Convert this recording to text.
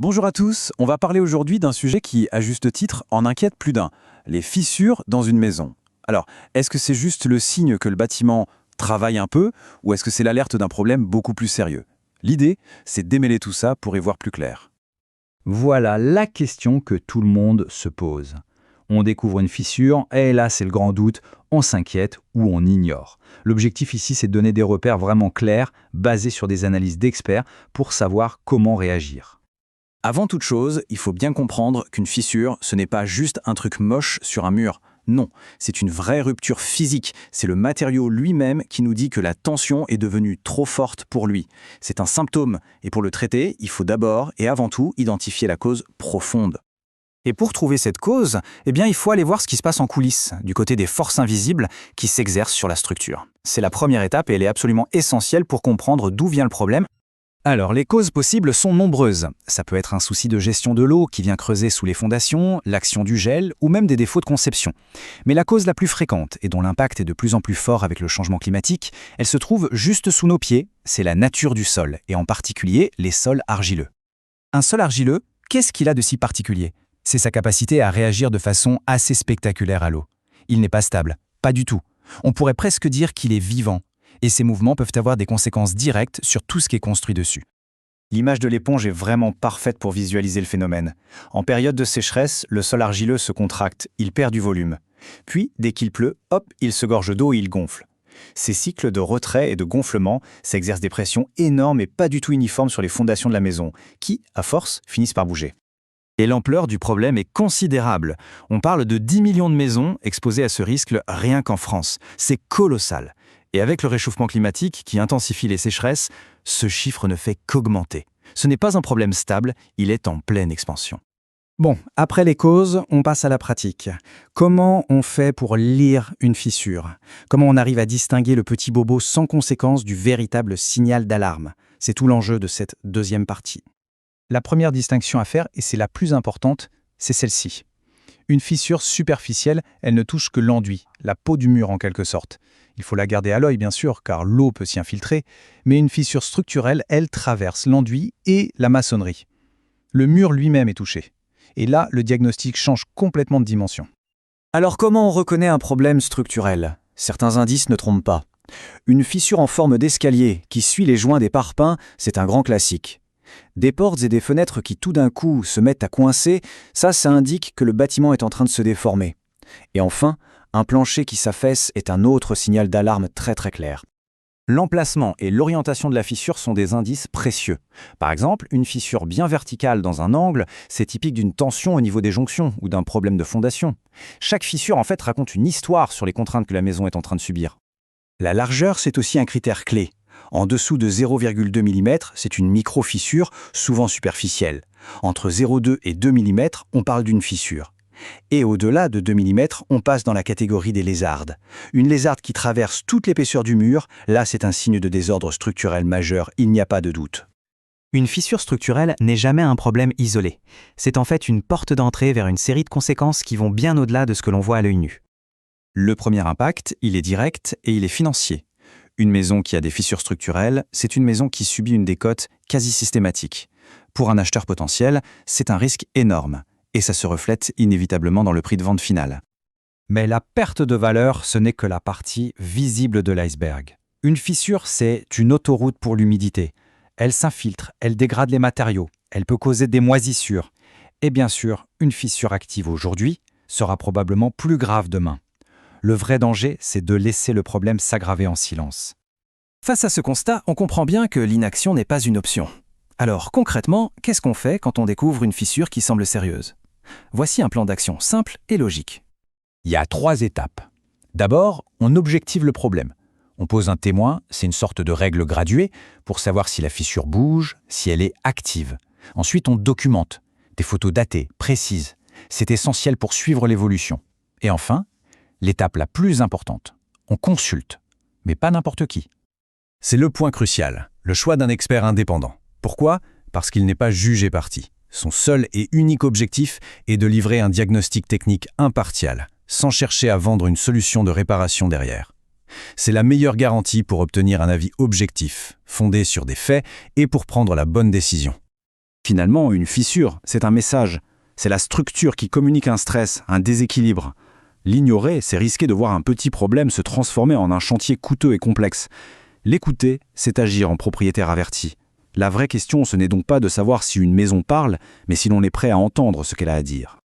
Bonjour à tous, on va parler aujourd'hui d'un sujet qui, à juste titre, en inquiète plus d'un, les fissures dans une maison. Alors, est-ce que c'est juste le signe que le bâtiment travaille un peu, ou est-ce que c'est l'alerte d'un problème beaucoup plus sérieux? L'idée, c'est de démêler tout ça pour y voir plus clair. Voilà la question que tout le monde se pose. On découvre une fissure, et là c'est le grand doute, on s'inquiète ou on ignore. L'objectif ici c'est de donner des repères vraiment clairs, basés sur des analyses d'experts, pour savoir comment réagir. Avant toute chose, il faut bien comprendre qu'une fissure, ce n'est pas juste un truc moche sur un mur. Non, c'est une vraie rupture physique. C'est le matériau lui-même qui nous dit que la tension est devenue trop forte pour lui. C'est un symptôme, et pour le traiter, il faut d'abord et avant tout identifier la cause profonde. Et pour trouver cette cause, il faut aller voir ce qui se passe en coulisses, du côté des forces invisibles qui s'exercent sur la structure. C'est la première étape et elle est absolument essentielle pour comprendre d'où vient le problème. Alors, les causes possibles sont nombreuses. Ça peut être un souci de gestion de l'eau qui vient creuser sous les fondations, l'action du gel ou même des défauts de conception. Mais la cause la plus fréquente et dont l'impact est de plus en plus fort avec le changement climatique, elle se trouve juste sous nos pieds, c'est la nature du sol, et en particulier les sols argileux. Un sol argileux, qu'est-ce qu'il a de si particulier? C'est sa capacité à réagir de façon assez spectaculaire à l'eau. Il n'est pas stable, pas du tout. On pourrait presque dire qu'il est vivant. Et ces mouvements peuvent avoir des conséquences directes sur tout ce qui est construit dessus. L'image de l'éponge est vraiment parfaite pour visualiser le phénomène. En période de sécheresse, le sol argileux se contracte, il perd du volume. Puis, dès qu'il pleut, hop, il se gorge d'eau et il gonfle. Ces cycles de retrait et de gonflement, ça exerce des pressions énormes et pas du tout uniformes sur les fondations de la maison, qui, à force, finissent par bouger. Et l'ampleur du problème est considérable. On parle de 10 millions de maisons exposées à ce risque rien qu'en France. C'est colossal. Et avec le réchauffement climatique qui intensifie les sécheresses, ce chiffre ne fait qu'augmenter. Ce n'est pas un problème stable, il est en pleine expansion. Bon, après les causes, on passe à la pratique. Comment on fait pour lire une fissure? Comment on arrive à distinguer le petit bobo sans conséquence du véritable signal d'alarme? C'est tout l'enjeu de cette deuxième partie. La première distinction à faire, et c'est la plus importante, c'est celle-ci. Une fissure superficielle, elle ne touche que l'enduit, la peau du mur en quelque sorte. Il faut la garder à l'œil bien sûr, car l'eau peut s'y infiltrer, mais une fissure structurelle, elle traverse l'enduit et la maçonnerie. Le mur lui-même est touché. Et là, le diagnostic change complètement de dimension. Alors comment on reconnaît un problème structurel? Certains indices ne trompent pas. Une fissure en forme d'escalier qui suit les joints des parpaings, c'est un grand classique. Des portes et des fenêtres qui tout d'un coup se mettent à coincer, ça indique que le bâtiment est en train de se déformer. Et enfin, un plancher qui s'affaisse est un autre signal d'alarme très clair. L'emplacement et l'orientation de la fissure sont des indices précieux. Par exemple, une fissure bien verticale dans un angle, c'est typique d'une tension au niveau des jonctions ou d'un problème de fondation. Chaque fissure en fait raconte une histoire sur les contraintes que la maison est en train de subir. La largeur, c'est aussi un critère clé. En dessous de 0,2 mm, c'est une micro-fissure, souvent superficielle. Entre 0,2 et 2 mm, on parle d'une fissure. Et au-delà de 2 mm, on passe dans la catégorie des lézardes. Une lézarde qui traverse toute l'épaisseur du mur, là c'est un signe de désordre structurel majeur, il n'y a pas de doute. Une fissure structurelle n'est jamais un problème isolé. C'est en fait une porte d'entrée vers une série de conséquences qui vont bien au-delà de ce que l'on voit à l'œil nu. Le premier impact, il est direct et il est financier. Une maison qui a des fissures structurelles, c'est une maison qui subit une décote quasi systématique. Pour un acheteur potentiel, c'est un risque énorme. Et ça se reflète inévitablement dans le prix de vente final. Mais la perte de valeur, ce n'est que la partie visible de l'iceberg. Une fissure, c'est une autoroute pour l'humidité. Elle s'infiltre, elle dégrade les matériaux, elle peut causer des moisissures. Et bien sûr, une fissure active aujourd'hui sera probablement plus grave demain. Le vrai danger, c'est de laisser le problème s'aggraver en silence. Face à ce constat, on comprend bien que l'inaction n'est pas une option. Alors concrètement, qu'est-ce qu'on fait quand on découvre une fissure qui semble sérieuse? Voici un plan d'action simple et logique. Il y a 3 étapes. D'abord, on objective le problème. On pose un témoin, c'est une sorte de règle graduée, pour savoir si la fissure bouge, si elle est active. Ensuite, on documente. Des photos datées, précises. C'est essentiel pour suivre l'évolution. Et enfin, l'étape la plus importante. On consulte, mais pas n'importe qui. C'est le point crucial, le choix d'un expert indépendant. Pourquoi? Parce qu'il n'est pas jugé parti. Son seul et unique objectif est de livrer un diagnostic technique impartial, sans chercher à vendre une solution de réparation derrière. C'est la meilleure garantie pour obtenir un avis objectif, fondé sur des faits et pour prendre la bonne décision. Finalement, une fissure, c'est un message. C'est la structure qui communique un stress, un déséquilibre. L'ignorer, c'est risquer de voir un petit problème se transformer en un chantier coûteux et complexe. L'écouter, c'est agir en propriétaire averti. La vraie question, ce n'est donc pas de savoir si une maison parle, mais si l'on est prêt à entendre ce qu'elle a à dire.